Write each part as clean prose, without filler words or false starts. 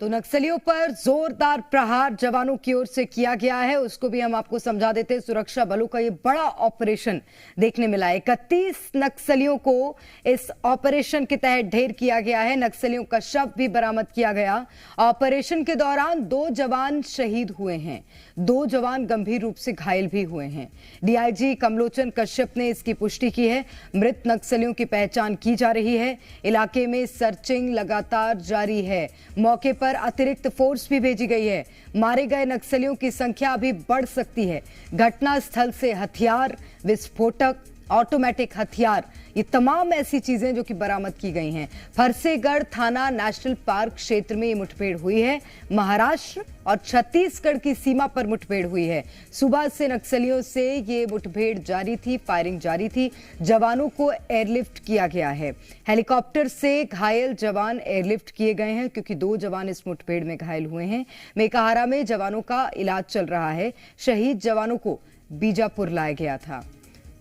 तो नक्सलियों पर जोरदार प्रहार जवानों की ओर से किया गया है, उसको भी हम आपको समझा देते हैं। सुरक्षा बलों का ये बड़ा ऑपरेशन देखने मिला है। 31 नक्सलियों को इस ऑपरेशन के तहत ढेर किया गया है। नक्सलियों का शव भी बरामद किया गया। ऑपरेशन के दौरान 2 जवान शहीद हुए हैं, 2 जवान गंभीर रूप से घायल भी हुए हैं। डीआईजी कमलोचन कश्यप ने इसकी पुष्टि की है। मृत नक्सलियों की पहचान की जा रही है। इलाके में सर्चिंग लगातार जारी है। मौके पर अतिरिक्त फोर्स भी भेजी गई है। मारे गए नक्सलियों की संख्या अभी बढ़ सकती है। घटनास्थल से हथियार, विस्फोटक, ऑटोमेटिक हथियार, ये तमाम ऐसी चीजें जो कि बरामद की गई हैं। फरसेगढ़ थाना नेशनल पार्क क्षेत्र में ये मुठभेड़ हुई है। महाराष्ट्र और छत्तीसगढ़ की सीमा पर मुठभेड़ हुई है। सुबह से नक्सलियों से ये मुठभेड़ जारी थी, फायरिंग जारी थी। जवानों को एयरलिफ्ट किया गया है। हेलीकॉप्टर से घायल जवान एयरलिफ्ट किए गए हैं, क्योंकि 2 जवान इस मुठभेड़ में घायल हुए हैं। मेकाहारा में जवानों का इलाज चल रहा है। शहीद जवानों को बीजापुर लाया गया था।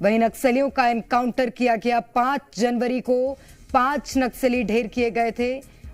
वहीं नक्सलियों का एनकाउंटर किया गया। 5 जनवरी को 5 नक्सली ढेर किए गए थे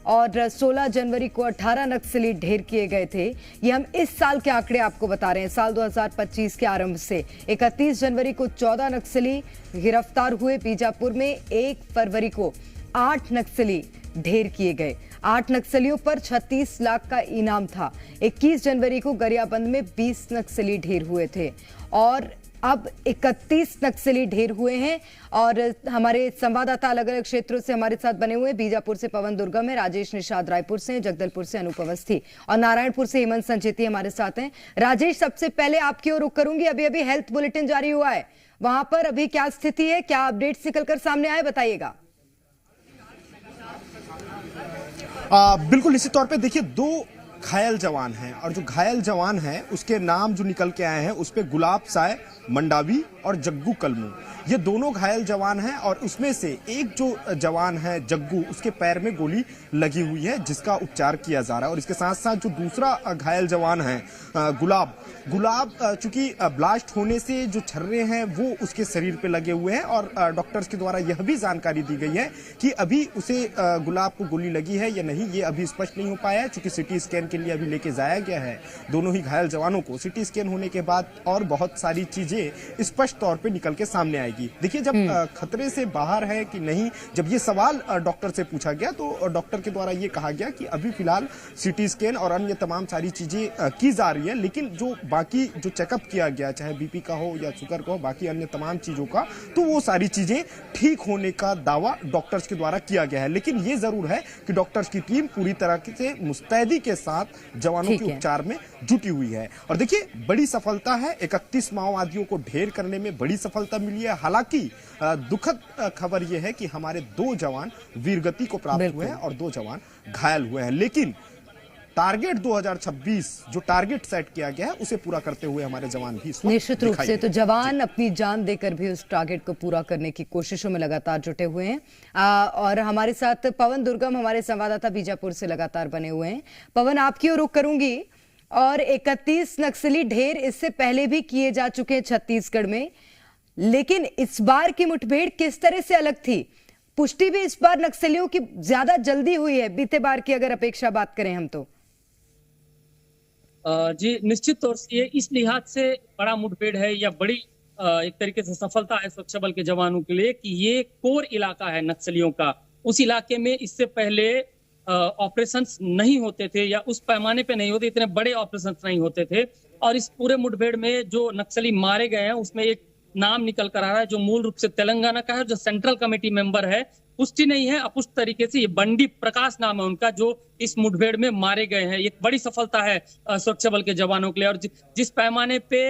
और 16 जनवरी को 18 नक्सली ढेर किए गए थे। ये हम इस साल के आंकड़े आपको बता रहे हैं, साल 2025 के आरंभ से। 31 जनवरी को 14 नक्सली गिरफ्तार हुए बीजापुर में। 1 फरवरी को 8 नक्सली ढेर किए गए। 8 नक्सलियों पर 36 लाख का इनाम था। 21 जनवरी को गरियाबंद में 20 नक्सली ढेर हुए थे और अब 31 नक्सली ढेर हुए हैं। और हमारे संवाददाता अलग अलग क्षेत्रों से हमारे साथ बने हुए हैं। बीजापुर से पवन दुर्गम है, राजेश निषाद रायपुर से, जगदलपुर से अनूप अवस्थी और नारायणपुर से हेमंत संचेती हमारे साथ हैं। राजेश, सबसे पहले आपकी ओर रुख करूंगी। अभी अभी हेल्थ बुलेटिन जारी हुआ है, वहां पर अभी क्या स्थिति है, क्या अपडेट्स निकलकर सामने आए, बताइएगा। बिल्कुल, निश्चित तौर पे देखिए 2 घायल जवान हैं और जो घायल जवान हैं उसके नाम जो निकल के आए हैं उस पे गुलाब साय मंडावी और जग्गू कलमू, ये दोनों घायल जवान हैं। और उसमें से एक जो जवान है जग्गू, उसके पैर में गोली लगी हुई है जिसका उपचार किया जा रहा है। और इसके साथ साथ जो दूसरा घायल जवान है गुलाब चूंकि ब्लास्ट होने से जो छर्रे हैं वो उसके शरीर पे लगे हुए हैं और डॉक्टर्स के द्वारा यह भी जानकारी दी गई है कि अभी उसे गुलाब को गोली लगी है या नहीं, ये अभी स्पष्ट नहीं हो पाया है, चूंकि सिटी स्कैन के लिए अभी लेके जाया गया है दोनों ही घायल जवानों को। सिटी स्कैन होने के बाद और बहुत सारी चीजें स्पष्ट तौर पे निकल के सामने आएगी। देखिए, जब खतरे से बाहर है कि नहीं, जब ये सवाल डॉक्टर से पूछा गया तो डॉक्टर के द्वारा ये कहा गया कि अभी फिलहाल सिटी स्कैन और अन्य तमाम सारी चीजें की जा रही है, लेकिन जो बाकी जो चेकअप किया गया, चाहे बीपी का हो या शुगर का हो, बाकी अन्य तमाम चीजों का, तो वो सारी चीजें ठीक होने का दावा डॉक्टर्स के द्वारा किया गया है। लेकिन ये जरूर है कि डॉक्टर्स की टीम पूरी तरह से मुस्तैदी के साथ जवानों के उपचार में जुटी हुई है। और देखिए, बड़ी सफलता है, 31 माओवादियों को ढेर करने में बड़ी सफलता मिली है। हालांकि दुखद खबर यह है कि हमारे 2 जवान वीरगति को प्राप्त हुए हैं और 2 जवान घायल हुए हैं। लेकिन टारगेट 2026 जो टारगेट सेट किया गया है उसे पूरा करते हुए हमारे जवान भी निश्चित रूप से तो जवान अपनी जान देकर भी उस टारगेट को पूरा करने की कोशिशों में लगातार जुटे हुए हैं। और हमारे साथ पवन दुर्गम, हमारे संवाददाता बीजापुर से लगातार बने हुए हैं। पवन, आपकी ओर रुख करूंगी। और 31 नक्सली ढेर इससे पहले भी किए जा चुके हैं छत्तीसगढ़ में, लेकिन इस बार की मुठभेड़ किस तरह से अलग थी? पुष्टि भी इस बार नक्सलियों की ज्यादा जल्दी हुई है बीते बार की अगर अपेक्षा बात करें हम तो। जी, निश्चित तौर से ये इस लिहाज से बड़ा मुठभेड़ है या बड़ी एक तरीके से सफलता है सुरक्षा बल के जवानों के लिए कि ये कोर इलाका है नक्सलियों का। उस इलाके में इससे पहले ऑपरेशंस नहीं होते थे या उस पैमाने पे नहीं होते, इतने बड़े ऑपरेशंस नहीं होते थे। और इस पूरे मुठभेड़ में जो नक्सली मारे गए हैं उसमें एक नाम निकल कर आ रहा है जो मूल रूप से तेलंगाना का है, जो सेंट्रल कमेटी मेंबर है। पुष्टि नहीं है, अपुष्ट तरीके से, ये बंडी प्रकाश नाम है उनका, जो इस मुठभेड़ में मारे गए हैं। एक बड़ी सफलता है सुरक्षा बल के जवानों के लिए। और जिस पैमाने पे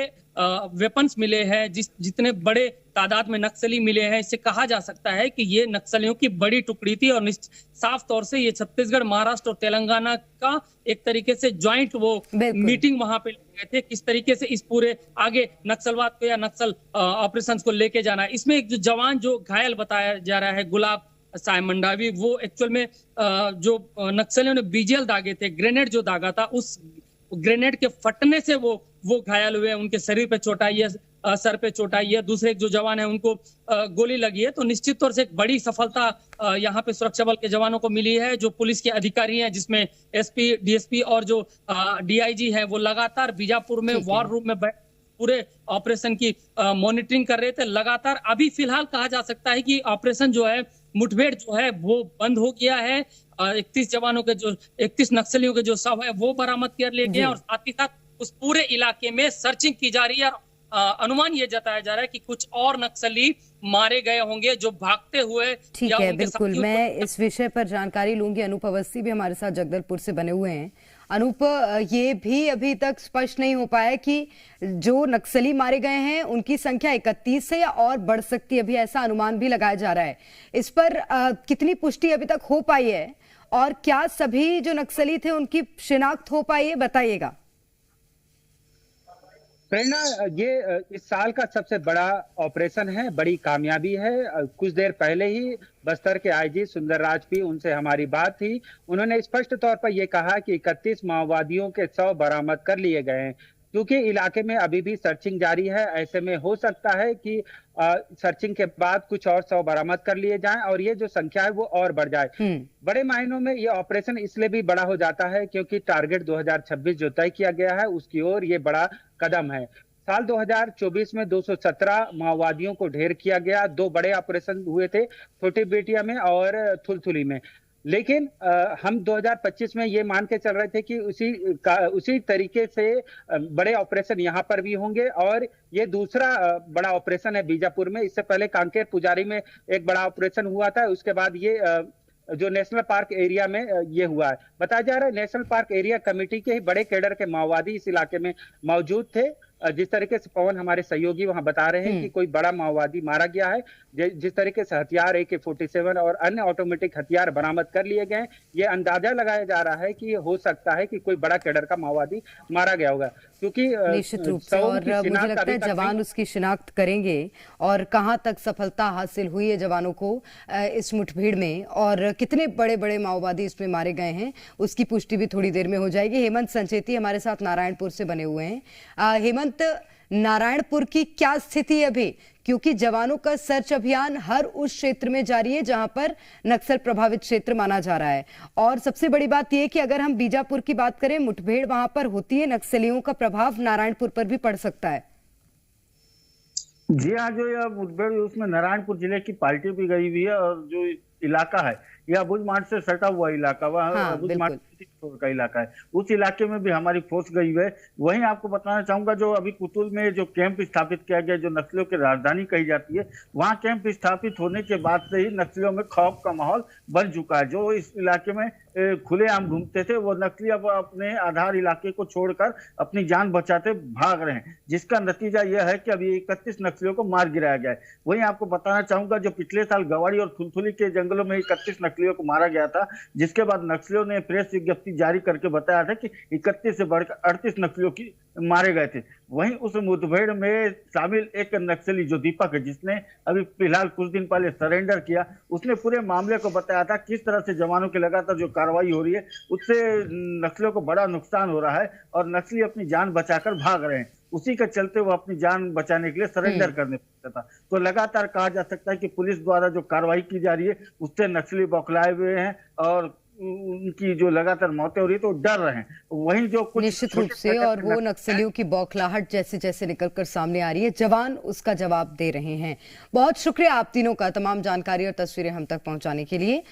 वेपन्स मिले हैं, जितने बड़े तादाद में नक्सली मिले हैं, इससे कहा जा सकता है कि ये नक्सलियों की बड़ी टुकड़ी थी। और साफ तौर से ये छत्तीसगढ़, महाराष्ट्र और तेलंगाना का एक तरीके से ज्वाइंट वो मीटिंग वहां पे गए थे, किस तरीके से इस पूरे आगे नक्सलवाद को या नक्सल ऑपरेशन को लेके जाना है। इसमें एक जो जवान जो घायल बताया जा रहा है गुलाब साय मंडावी, वो एक्चुअल में जो नक्सलियों ने बीजीएल दागे थे, ग्रेनेड जो दागा था, उस ग्रेनेड के फटने से वो घायल हुए, उनके शरीर पे चोट आई है। सर पे चोट आई है, दूसरे जो जवान है उनको गोली लगी है। तो निश्चित तौर से एक बड़ी सफलता यहाँ पे सुरक्षा बल के जवानों को मिली है। जो पुलिस के अधिकारी हैं, जिसमें एसपी, डीएसपी और जो डीआईजी है, वो लगातार बीजापुर में वॉर रूम में पूरे ऑपरेशन की मॉनिटरिंग कर रहे थे लगातार। अभी फिलहाल कहा जा सकता है कि ऑपरेशन जो है, मुठभेड़ जो है वो बंद हो गया है। 31 नक्सलियों के जो शव है वो बरामद कर लिए गए हैं और साथ ही साथ उस पूरे इलाके में सर्चिंग की जा रही है। अनुमान ये जताया जा रहा है कि कुछ और नक्सली मारे गए होंगे जो भागते हुए। ठीक है, बिल्कुल मैं इस विषय पर जानकारी लूंगी। अनूप अवस्थी भी हमारे साथ जगदलपुर से बने हुए हैं। अनूप, ये भी अभी तक स्पष्ट नहीं हो पाया कि जो नक्सली मारे गए हैं उनकी संख्या 31 है या और बढ़ सकती है, अभी ऐसा अनुमान भी लगाया जा रहा है। इस पर कितनी पुष्टि अभी तक हो पाई है और क्या सभी जो नक्सली थे उनकी शिनाख्त हो पाई है, बताइएगा। प्रेरणा, ये इस साल का सबसे बड़ा ऑपरेशन है, बड़ी कामयाबी है। कुछ देर पहले ही बस्तर के आईजी सुंदर राज भी, उनसे हमारी बात थी। उन्होंने स्पष्ट तौर पर यह कहा कि 31 माओवादियों के शव बरामद कर लिए गए हैं। क्योंकि इलाके में अभी भी सर्चिंग जारी है, ऐसे में हो सकता है कि सर्चिंग के बाद कुछ और शव बरामद कर लिए जाएं और ये जो संख्या है वो और बढ़ जाए। बड़े मायनों में ये ऑपरेशन इसलिए भी बड़ा हो जाता है क्योंकि टारगेट 2026 जो तय किया गया है उसकी ओर ये बड़ा कदम है। साल 2024 में 217 माओवादियों को ढेर किया गया। 2 बड़े ऑपरेशन हुए थे, छोटी बेटिया में और थुलथुली में। लेकिन हम 2025 में ये मान के चल रहे थे कि उसी तरीके से बड़े ऑपरेशन यहाँ पर भी होंगे और ये दूसरा बड़ा ऑपरेशन है बीजापुर में। इससे पहले कांकेर पुजारी में एक बड़ा ऑपरेशन हुआ था, उसके बाद ये जो नेशनल पार्क एरिया में ये हुआ है। बताया जा रहा है नेशनल पार्क एरिया कमेटी के ही बड़े कैडर के माओवादी इस इलाके में मौजूद थे। जिस तरीके से पवन हमारे सहयोगी वहां बता रहे हैं कि कोई बड़ा माओवादी मारा गया है, जिस तरीके से हथियार AK-47 और अन्य ऑटोमेटिक हथियार बरामद कर लिए गए, ये अंदाजा लगाया जा रहा है कि हो सकता है कि कोई बड़ा कैडर का माओवादी मारा गया होगा। क्योंकि निश्चित रूप से, और मुझे लगता है जवान उसकी शिनाख्त करेंगे और कहां तक सफलता हासिल हुई है जवानों को इस मुठभेड़ में और कितने बड़े बड़े माओवादी इसमें मारे गए हैं उसकी पुष्टि भी थोड़ी देर में हो जाएगी। हेमंत संचेती हमारे साथ नारायणपुर से बने हुए हैं। हेमंत, नारायणपुर की क्या स्थिति है अभी, क्योंकि जवानों का सर्च अभियान हर उस क्षेत्र में जारी है जहां पर नक्सल प्रभावित क्षेत्र माना जा रहा है। और सबसे बड़ी बात यह कि अगर हम बीजापुर की बात करें, मुठभेड़ वहां पर होती है, नक्सलियों का प्रभाव नारायणपुर पर भी पड़ सकता है। जी हाँ, जो यह मुठभेड़ उसमें नारायणपुर जिले की पार्टी भी गई हुई है और जो इलाका है यह अबुझ मार्ग से सटा हुआ इलाका, वह अबुझ मार्ग का इलाका है, उस इलाके में भी हमारी फोर्स गई हुई है। वहीं आपको बताना चाहूंगा, जो अभी कुतुल में जो कैंप स्थापित किया गया, जो नक्सलियों की राजधानी कही जाती है, वहां कैंप स्थापित होने के बाद से ही नक्सलियों में खौफ का माहौल बन चुका है। जो इस इलाके में खुलेआम घूमते थे वो नक्सली अब अपने आधार इलाके को छोड़कर अपनी जान बचाते भाग रहे हैं, जिसका नतीजा यह है कि अभी 31 नक्सलियों को मार गिराया गया है। वहीं आपको बताना चाहूंगा, जो पिछले साल गवाड़ी और थुलथुली के जंगलों में 31 नक्सलियों को मारा गया था, जिसके बाद नक्सलियों ने प्रेस विज्ञप्ति जारी करके बताया था कि 31 से बढ़कर 38 नक्सलियों की मारे गए थे। वहीं उस मुठभेड़ में शामिल एक नक्सली जो दीपक है, जिसने अभी फिलहाल कुछ दिन पहले सरेंडर किया, उसने पूरे मामले को बताया था किस तरह से जवानों की लगातार जो कार्रवाई हो रही है उससे नक्सलियों को बड़ा नुकसान हो रहा है और नक्सली अपनी जान बचाकर भाग रहे हैं। उसी के चलते वो अपनी जान बचाने के लिए सरेंडर करने पड़ता था। तो लगातार कहा जा सकता है कि पुलिस द्वारा जो कार्रवाई की जा रही है उससे नक्सली बौखलाए हुए हैं और उनकी जो लगातार मौतें हो रही है तो डर रहे हैं। वहीं जो कुछ निश्चित रूप से, और वो नक्सलियों की बौखलाहट जैसे जैसे निकलकर सामने आ रही है, जवान उसका जवाब दे रहे हैं। बहुत शुक्रिया आप तीनों का तमाम जानकारी और तस्वीरें हम तक पहुंचाने के लिए।